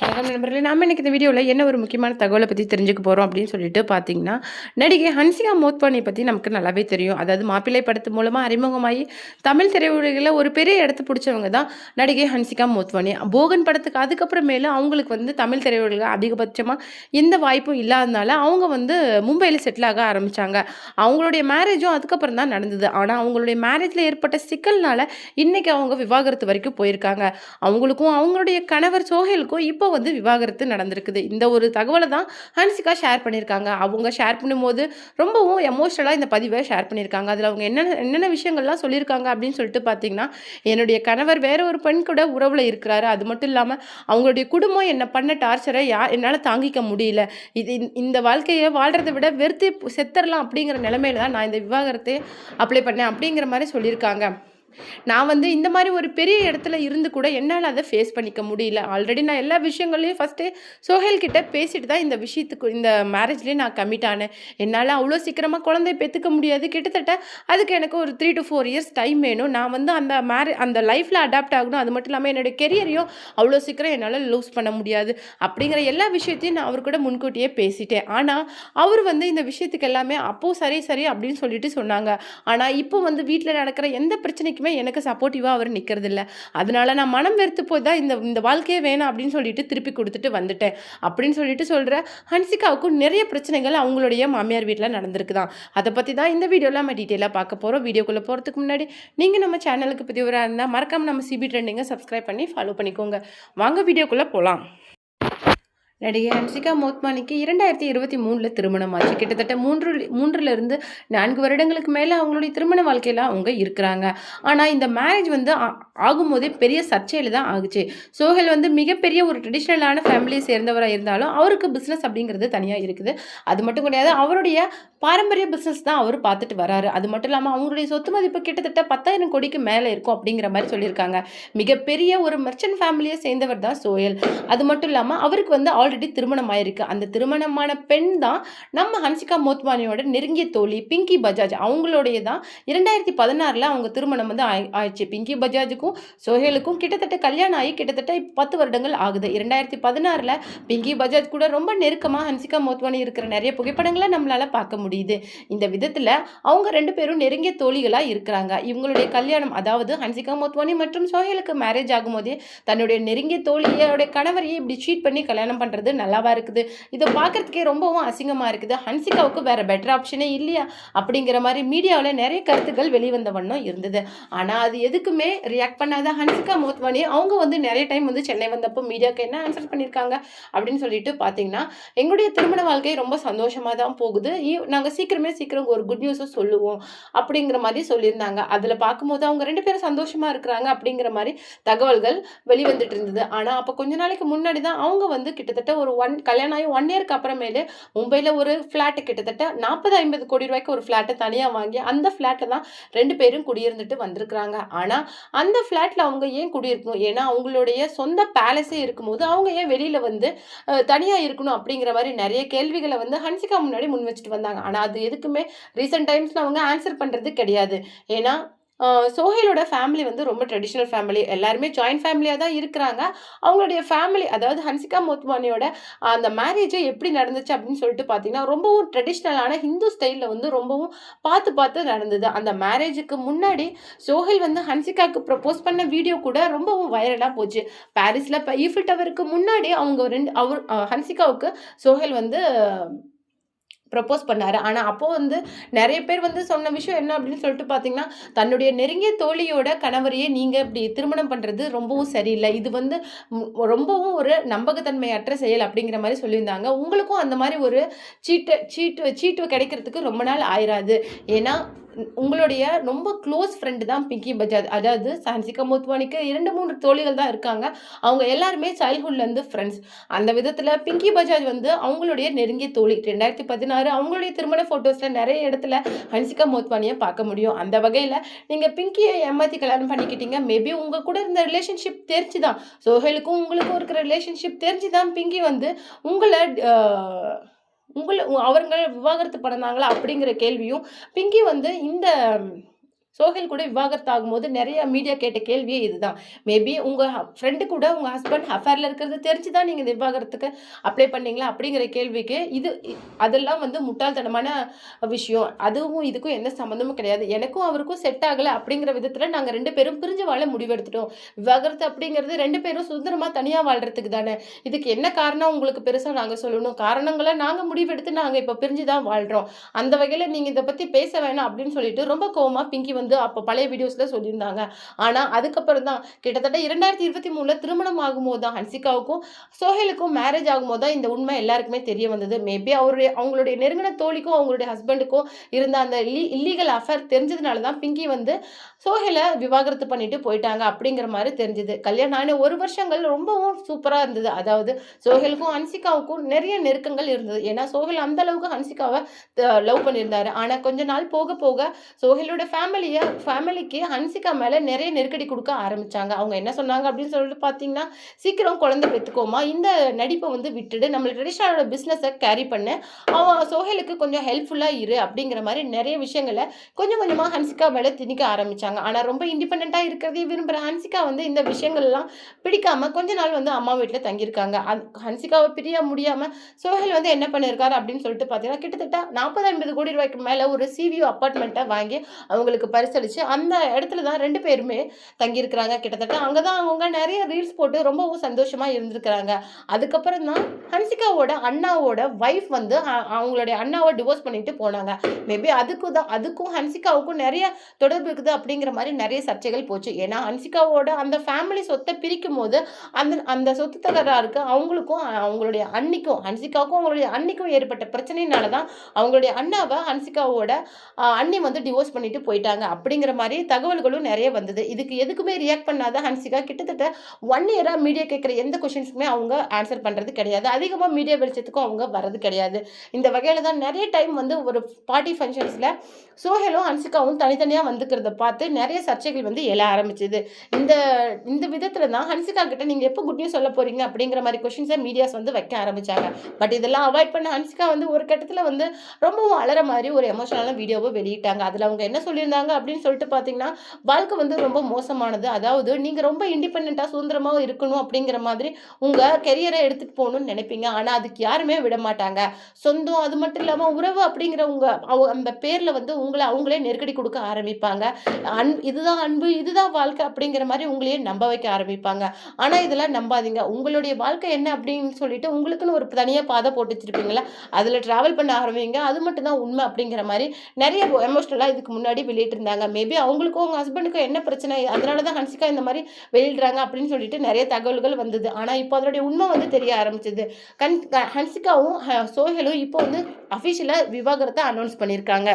வணக்கம் நண்பர்களே. நாம இன்னைக்கு இந்த வீடியோவில் என்ன ஒரு முக்கியமான தகவலை பற்றி தெரிஞ்சுக்க போகிறோம் அப்படின்னு சொல்லிட்டு பார்த்தீங்கன்னா, நடிகை ஹன்சிகா மோத்வானி பற்றி நமக்கு நல்லாவே தெரியும். அதாவது மாப்பிள்ளை படத்து மூலமாக அறிமுகமாகி தமிழ் திரையுலகில் ஒரு பெரிய இடத்த பிடிச்சவங்க தான் நடிகை ஹன்சிகா மோத்வானி. போகன் படத்துக்கு அதுக்கப்புறமேலும் அவங்களுக்கு வந்து தமிழ் திரையுலகில் அதிகபட்சமாக எந்த வாய்ப்பும் இல்லாதனால அவங்க வந்து மும்பையில் செட்டில் ஆக ஆரம்பித்தாங்க. அவங்களுடைய மேரேஜும் அதுக்கப்புறம் தான் நடந்தது. ஆனால் அவங்களுடைய மேரேஜில் ஏற்பட்ட சிக்கல்னால இன்னைக்கு அவங்க விவாகரத்து வரைக்கும் போயிருக்காங்க. அவங்களுக்கும் அவங்களுடைய கணவர் சோஹேலுக்கும் இப்போ வந்து விவாகரத்து நடந்திருக்குது. இந்த ஒரு தகவலை தான் ஹன்சிகா ஷேர் பண்ணியிருக்காங்க. அவங்க ஷேர் பண்ணும்போது ரொம்பவும் எமோஷனலாக இந்த பதிவை ஷேர் பண்ணியிருக்காங்க. அதில் அவங்க என்னென்ன என்னென்ன விஷயங்கள்லாம் சொல்லியிருக்காங்க அப்படின்னு சொல்லிட்டு பார்த்தீங்கன்னா, என்னுடைய கணவர் வேற ஒரு பெண் கூட உறவில் இருக்கிறாரு. அது மட்டும் இல்லாமல் அவங்களுடைய குடும்பம் என்னை பண்ண டார்ச்சரை என்னால் தாங்கிக்க முடியல. இந்த வாழ்க்கையை வாழ்கிறத விட வெறுத்து செத்துறலாம் அப்படிங்கிற நிலைமையில தான் நான் இந்த விவாகரத்தை அப்ளை பண்ணேன் அப்படிங்கிற மாதிரி சொல்லியிருக்காங்க. நான் வந்து இந்த மாதிரி ஒரு பெரிய இடத்துல இருந்து கூட என்னால் அதை ஃபேஸ் பண்ணிக்க முடியல. ஆல்ரெடி நான் எல்லா விஷயங்கள்லையும் ஃபஸ்ட்டு சோஹேல் கிட்ட பேசிட்டு தான் இந்த விஷயத்துக்கு இந்த மேரேஜ்லேயே நான் கமிட் ஆனேன். என்னால் அவ்வளோ சீக்கிரமாக குழந்தை பெற்றுக்க முடியாது. கிட்டத்தட்ட அதுக்கு எனக்கு ஒரு 3 to 4 இயர்ஸ் டைம் வேணும். நான் வந்து அந்த லைஃப்பில் அடாப்ட் ஆகணும். அது மட்டும் இல்லாமல் என்னுடைய கெரியரையும் அவ்வளோ சீக்கிரம் என்னால் லூஸ் பண்ண முடியாது அப்படிங்கிற எல்லா விஷயத்தையும் நான் அவர் கூட முன்கூட்டியே பேசிட்டேன். ஆனால் அவர் வந்து இந்த விஷயத்துக்கு எல்லாமே அப்போது சரி சரி அப்படின்னு சொல்லிட்டு சொன்னாங்க. ஆனால் இப்போ வந்து வீட்டில் நடக்கிற எந்த பிரச்சனைக்குமே எனக்கு சப்போர்ட்டிவாக அவர் நிற்கிறதில்ல. அதனால நான் மனம் வெறுத்து போய் தான் இந்த இந்த வாழ்க்கையே வேணாம் அப்படின்னு சொல்லிட்டு திருப்பி கொடுத்துட்டு வந்துட்டேன் அப்படின்னு சொல்லிட்டு சொல்கிற ஹன்சிகாவுக்கும் நிறைய பிரச்சனைகள் அவங்களுடைய மாமியார் வீட்டில் நடந்திருக்குதான். அதை பற்றி தான் இந்த வீடியோவில் நம்ம டீட்டெயிலாக பார்க்க போகிறோம். வீடியோக்குள்ளே போகிறதுக்கு முன்னாடி நீங்கள் நம்ம சேனலுக்கு புதியவராக இருந்தால் மறக்காமல் நம்ம சிபி ட்ரெண்டிங்கை சப்ஸ்கிரைப் பண்ணி ஃபாலோ பண்ணிக்கோங்க. வாங்க வீடியோக்குள்ளே போகலாம். நடிகை ஹன்சிகா மோத்வானிக்கு 2023 திருமணம் ஆச்சு. கிட்டத்தட்ட 3லிருந்து 4 வருடங்களுக்கு மேலே அவங்களுடைய திருமண வாழ்க்கையில் அவங்க இருக்கிறாங்க. ஆனால் இந்த மேரேஜ் வந்து ஆகும்போதே பெரிய சர்ச்சையில் தான் ஆகுச்சு. சோஹேல் வந்து மிகப்பெரிய ஒரு ட்ரெடிஷ்னலான ஃபேமிலியை சேர்ந்தவராக இருந்தாலும் அவருக்கு பிஸ்னஸ் அப்படிங்கிறது தனியாக இருக்குது. அது மட்டும் கிடையாது, அவருடைய பாரம்பரிய பிஸ்னஸ் தான் அவர் பார்த்துட்டு வராரு. அது மட்டும் இல்லாமல் அவங்களுடைய சொத்து மதிப்பு கிட்டத்தட்ட 10,000 கோடிக்கு மேலே இருக்கும் அப்படிங்கிற மாதிரி சொல்லியிருக்காங்க. மிகப்பெரிய ஒரு மெர்ச்சன்ட் ஃபேமிலியை சேர்ந்தவர் தான் சோஹேல். அது மட்டும் இல்லாமல் அவருக்கு வந்து ஆல்ரெடி திருமணம் ஆயிருக்கு. அந்த திருமணமான பெண் தான் நம்ம ஹன்சிகா மோத்வானியோட நெருங்கிய தோழி பிங்கி பஜாஜ். அவங்களுடைய தான் 2016 அவங்க திருமணம் வந்து ஆயிடுச்சு. பிங்கி பஜாஜுக்கும் சோஹேலுக்கும் கிட்டத்தட்ட கல்யாணம் ஆகி கிட்டத்தட்ட 10 வருடங்கள் ஆகுது. 2016 பிங்கி பஜாஜ் கூட ரொம்ப நெருக்கமாக ஹன்சிகா மோத்வானி இருக்கிற நிறைய புகைப்படங்களை நம்மளால பார்க்க முடியுது. இந்த விதத்தில் அவங்க 2 பேரும் நெருங்கிய தோழிகளாக இருக்கிறாங்க. இவங்களுடைய கல்யாணம், அதாவது ஹன்சிகா மோத்வானி மற்றும் சோஹேலுக்கு மேரேஜ் ஆகும்போதே தன்னுடைய நெருங்கிய தோழியோட கணவரையே இப்படி சீட் பண்ணி கல்யாணம் பண்ணுறது நல்லாவா இருக்குது? இதை பார்க்கறதுக்கே ரொம்பவும் அசிங்கமாக இருக்குது. ஹன்சிகாவுக்கு வேற பெட்டர் ஆப்ஷனே இல்லையா அப்படிங்கிற மாதிரி மீடியாவில் நிறைய கருத்துக்கள் வெளிவந்த வண்ணம் இருந்தது. ஆனால் அது எதுக்குமே ரியாக்ட் பண்ணாத ஹன்சிகா மோத்வானி அவங்க வந்து நிறைய டைம் வந்து சென்னை வந்தப்போ மீடியாவுக்கு என்ன ஆன்சர் பண்ணியிருக்காங்க அப்படின்னு சொல்லிட்டு பார்த்தீங்கன்னா, எங்களுடைய திருமண வாழ்க்கை ரொம்ப சந்தோஷமாக தான் போகுது, நாங்கள் சீக்கிரம் ஒரு குட் நியூஸை சொல்லுவோம் அப்படிங்கிற மாதிரி சொல்லியிருந்தாங்க. அதில் பார்க்கும்போது அவங்க 2 பேரும் சந்தோஷமாக இருக்கிறாங்க அப்படிங்கிற மாதிரி தகவல்கள் வெளிவந்துட்டு இருந்தது. ஆனால் அப்போ கொஞ்ச நாளைக்கு முன்னாடி தான் அவங்க வந்து கிட்டத்தட்ட ஒரு கல்யாணம் ஆகி 1 இயருக்கு அப்புறமேலே மும்பையில் ஒரு ஃப்ளாட்டு கிட்டத்தட்ட 40-50 கோடி ரூபாய்க்கு ஒரு ஃப்ளாட்டை தனியாக வாங்கி அந்த ஃப்ளாட்டில் தான் 2 பேரும் குடியிருந்துட்டு வந்திருக்கிறாங்க. ஆனால் அந்த ஃப்ளாட்டில் அவங்க ஏன் குடியிருக்கணும்? ஏன்னா அவங்களுடைய சொந்த பேலஸே இருக்கும்போது அவங்க ஏன் வெளியில் வந்து தனியாக இருக்கணும் அப்படிங்கிற மாதிரி நிறைய கேள்விகளை வந்து ஹன்சிகா முன்னாடி முன் வச்சுட்டு வந்தாங்க. ஆனால் அது எதுக்குமே ரீசெண்ட் டைம்ஸில் அவங்க ஆன்சர் பண்ணுறது கிடையாது. ஏன்னா சோஹேலோட ஃபேமிலி வந்து ரொம்ப ட்ரெடிஷ்னல் ஃபேமிலி. எல்லாருமே ஜாயின்ட் ஃபேமிலியாக தான் இருக்கிறாங்க. அவங்களுடைய ஃபேமிலி, அதாவது ஹன்சிகா மோத்வானியோட அந்த மேரேஜே எப்படி நடந்துச்சு அப்படின்னு சொல்லிட்டு பார்த்தீங்கன்னா, ரொம்பவும் ட்ரெடிஷ்னலான ஹிந்து ஸ்டைலில் வந்து ரொம்பவும் பார்த்து நடந்தது. அந்த மேரேஜுக்கு முன்னாடி சோஹேல் வந்து ஹன்சிகாவுக்கு ப்ரப்போஸ் பண்ண வீடியோ கூட ரொம்பவும் வைரலாக போச்சு. பாரிஸில் இப்போ ஈஃபில் டவருக்கு முன்னாடி ஹன்சிகாவுக்கு சோஹேல் வந்து ப்ரப்போஸ் பண்ணாரு. ஆனால் அப்போ வந்து நிறைய பேர் வந்து சொன்ன விஷயம் என்ன அப்படின்னு சொல்லிட்டு பார்த்தீங்கன்னா, தன்னுடைய நெருங்கிய தோழியோட கணவரையே நீங்கள் இப்படி திருமணம் பண்ணுறது ரொம்பவும் சரியில்லை, இது வந்து ரொம்பவும் ஒரு நம்பகத்தன்மையற்ற செயல் அப்படிங்கிற மாதிரி சொல்லியிருந்தாங்க. உங்களுக்கும் அந்த மாதிரி ஒரு சீட்டு கிடைக்கிறதுக்கு ரொம்ப நாள் ஆயிராது. ஏன்னா உங்களுடைய ரொம்ப க்ளோஸ் ஃப்ரெண்டு தான் பிங்கி பஜாஜ். அதாவது ஹன்சிகா மோத்வானிக்கு 2-3 தோழிகள் தான் இருக்காங்க. அவங்க எல்லாருமே சைல்ட்ஹுட்லேருந்து ஃப்ரெண்ட்ஸ். அந்த விதத்தில் பிங்கி பஜாஜ் வந்து அவங்களுடைய நெருங்கிய தோழி. 2016 அவங்களுடைய திருமண ஃபோட்டோஸில் நிறைய இடத்துல ஹன்சிகா மோத்வானியை பார்க்க முடியும். அந்த வகையில் நீங்கள் பிங்கியை ஏமாற்றி கல்யாணம் பண்ணிக்கிட்டீங்க. மேபி உங்கள் கூட இருந்த ரிலேஷன்ஷிப் தெரிஞ்சு தான், சோஹேலுக்கும் உங்களுக்கும் இருக்கிற ரிலேஷன்ஷிப் தெரிஞ்சு தான் பிங்கி வந்து அவங்க விவாகரத்து பண்ணாங்களா அப்படிங்கிற கேள்வியும் பிங்கி வந்து இந்த சோஹில் கூட விவாகரத்து ஆகும்போது நெறைய மீடியா கேட்ட கேள்வியே இதுதான். மேபி உங்க ஃப்ரெண்ட் கூட உங்க ஹஸ்பண்ட் அஃபேர்ல இருக்கிறது தெரிஞ்சு தான் நீங்க இந்த விவாகரத்துக்கு அப்ளை பண்ணீங்களா? அப்படிங்கிற கேள்விக்கு அதெல்லாம் வந்து முட்டாள்தனமான விஷயம். அதுவும் இதுக்கும் எந்த சம்மந்தமும் கிடையாது. எனக்கும் அவருக்கும் செட் ஆகல அப்படிங்கிற விதத்துல நாங்க 2 பேரும் பிரிஞ்சு வாழ முடிவெடுத்துட்டோம். விவாகரத்து அப்படிங்கிறது 2 பேரும் சுதந்திரமா தனியா வாழ்றதுக்கு தானே. இதுக்கு என்ன காரணம் உங்களுக்கு பெருசா நாங்க சொல்லணும். காரணங்கள நாங்க முடிவெடுத்து நாங்க இப்ப பிரிஞ்சு தான் வாழ்றோம். அந்த வகையில நீங்க இத பத்தி பேச வேணாம் அப்படின்னு சொல்லிட்டு ரொம்ப கோவமா பிங்கி வந்து அப்ப பழைய வீடியோஸ்ல சொல்லியிருந்தாங்க. ஆனா, அதுக்கப்புறம் தான் கிட்டத்தட்ட 2023ல திருமணம் ஆகும்போது தான் ஹன்சிகாவுக்கும், சோஹேலுக்கும் மேரேஜ் ஆகும்போது தான் இந்த உண்மை எல்லாருக்குமே தெரிய வந்தது. மேபி அவங்களுடைய நெருங்கின தோழிக்கும், அவங்களுடைய ஹஸ்பண்டுக்கும் இருந்த அந்த இல்லீகல் அஃபேர் தெரிஞ்சதுனால தான் பிங்கி வந்து சோஹேல விவாகரத்து பண்ணிட்டு போயிட்டாங்க அப்படிங்கிற மாரி தெரிஞ்சது. கல்யாணம் ஆன 1 வருஷங்கள் ரொம்பவும் சூப்பரா இருந்தது. அதாவது சோஹேலுக்கும், ஹன்சிகாவுக்கும் நெறைய நெருக்கங்கள் இருந்தது. ஏன்னா, சோஹேல் அந்த அளவுக்கு ஹன்சிகாவ லவ் பண்ணியிருந்தாரு. ஆனா, கொஞ்ச நாள் போக போக சோஹேலோட ஃபேமிலிக்கு ஹன்சிகா மேல நெறைய நெருக்கடி குடுக்க ஆரம்பிச்சாங்க. அவங்க என்ன சொன்னாங்க அப்படின்னு சொல்லிட்டு பார்த்தீங்கன்னா, "சீக்கிரம் குழந்தை பெத்துக்கோமா, இந்த நடிப்ப வந்து விட்டுடு. நம்ம ட்ரெடிஷனலோட பிசினஸ கேரி பண்ணு. சோஹேலுக்கு கொஞ்சம் ஹெல்ப்ஃபுல்லா இரு." அப்படிங்கிற மாரி நெறைய விஷயங்கள கொஞ்சம் கொஞ்சமா ஹன்சிகா மேல திணிக்க ஆரம்பிச்சாங்க. ஆனா ரொம்ப இண்டிபெண்டன்ட்டா இருக்கிறதையே விரும்புற ஹன்சிகா வந்து இந்த விஷயங்கள்லாம் பிடிக்காம கொஞ்ச நாள் வந்து அம்மா வீட்ல தங்கியிருக்காங்க. ஹன்சிகாவ பிரிய முடியாம சோஹேல் வந்து என்ன பண்ணியிருக்காரு அப்படின்னு சொல்லிட்டு பார்த்தீங்கன்னா, கிட்டத்தட்ட 40, 50 கோடி ரூபாய்க்கு மேல ஒரு சிவியூ அபார்ட்மெண்ட்ட வாங்கி அவங்களுக்கு பரிசளிச்சு, அந்த இடத்துல தான் 2 பேருமே தங்கியிருக்கிறாங்க. கிட்டத்தட்ட அங்க தான் அவங்க நெறைய ரீல்ஸ் போட்டு ரொம்பவும் சந்தோஷமா இருந்திருக்கிறாங்க. அதுக்கப்புறம் தான் ஹன்சிகாவோட அண்ணாவோட வைஃப் வந்து அவங்களுடைய அண்ணாவ டிவோர்ஸ் பண்ணிட்டு போனாங்க. மேபி அதுக்கும் ஹன்சிகாவுக்கும் நெறைய தொடர்பு இருக்குது அப்படிங்கிற மாரி நெறைய சர்ச்சைகள் போச்சு. ஏன்னா, ஹன்சிகாவோட அந்த ஃபேமிலி சொத்த பிரிக்கும்போது, அந்த அந்த சொத்து தகராறுக்கு அவங்களுக்கும் அவங்களுடைய அண்ணிக்கும் ஹன்சிகாவுக்கும் அவங்களுடைய அண்ணிக்கும் ஏற்பட்ட பிரச்சனையினால தான் அவங்களுடைய அண்ணாவ ஹன்சிகாவோட அண்ணி வந்து டிவோர்ஸ் பண்ணிட்டு போயிட்டாங்க. அப்படிங்கிற மாரி தகவல்களும் நெறைய வந்தது. இதுக்கு எதுக்குமே ரியாக்ட் பண்ணாத ஹன்சிகா கிட்டத்தட்ட 1 இயரா மீடியா கேட்கிற எந்த கொஸ்டின்ஸ்க்குமே அவங்க ஆன்சர் பண்றது கிடையாது. அதிகமா மீடியா வெளிச்சத்துக்கும் அவங்க வரது கிடையாது. இந்த வகையில தான் நெறைய டைம் வந்து ஒரு பார்ட்டி ஃபங்ஷன்ஸ்ல சோஹேலும், ஹன்சிகாவும் தனித்தனியா வந்துக்கிறத பார்த்து நெறைய சர்ச்சைகள் வந்து எழ ஆரம்பிச்சது. இந்த இந்த விதத்துல தான் ஹன்சிகா கிட்ட நீங்க எப்போ குட் நியூஸ் சொல்ல போறீங்க? அப்படிங்கிற மாரி கொஸ்டின்ஸ மீடியாஸ் வந்து வைக்க ஆரம்பிச்சாங்க. பட் இதெல்லாம் அவாய்ட் பண்ண ஹன்சிகா வந்து ஒரு கட்டத்துல வந்து ரொம்பவும் அழற மாரி ஒரு எமோஷனலான வீடியோவ வெளியிட்டாங்க. அதுல அவங்க என்ன சொல்லியிருந்தாங்க அப்படின்னு சொல்லிட்டு பார்த்தீங்கன்னா, வாழ்க்கை வந்து ரொம்ப மோசமானது. அதாவது நீங்க ரொம்ப இண்டிபெண்டன்ட்டா சுதந்திரமா இருக்கணும் அப்படிங்கிற மாதிரி உங்க கெரியர எடுத்துட்டு போணும்னு நெனைப்பீங்க. ஆனா அதுக்கு யாருமே விடமாட்டாங்க. சொந்தம் அது மட்டும் இல்லாம உறவு அப்படிங்கிற அந்த பேர்ல வந்து உங்கள அவங்களே நெருக்கடி குடுக்க ஆரம்பிப்பாங்க. இதுதான் அன்பு, இதுதான் வாழ்க்கை அப்படிங்கிற மாரி உங்களையே நம்ப வைக்க ஆரம்பிப்பாங்க. ஆனா இதெல்லாம் நம்பாதீங்க. உங்களுடைய வாழ்க்கை என்ன அப்படின்னு சொல்லிட்டு உங்களுக்குன்னு ஒரு தனியா பாதை போட்டு வச்சிருப்பீங்கல்ல, அதுல டிராவல் பண்ண ஆரம்பிங்க. அது மட்டும் தான் உண்மை அப்படிங்கிற மாரி நெறைய எமோஷனலா இதுக்கு முன்னாடி வெளியிட்டிருந்தாங்க. மேபி அவங்களுக்கும் அவங்க ஹஸ்பண்டுக்கும் என்ன பிரச்சனை? அதனால தான் ஹன்சிகா இந்த மாரி வெளியிடுறாங்க அப்படின்னு சொல்லிட்டு நெறைய தகவல்கள் வந்தது. ஆனா இப்போ அதனுடைய உண்மை வந்து தெரிய ஆரம்பிச்சது. ஹன்சிகாவும், சோஹேலும் இப்போ வந்து அஃபிஷியலா விவாகரத்த அனௌன்ஸ் பண்ணியிருக்காங்க.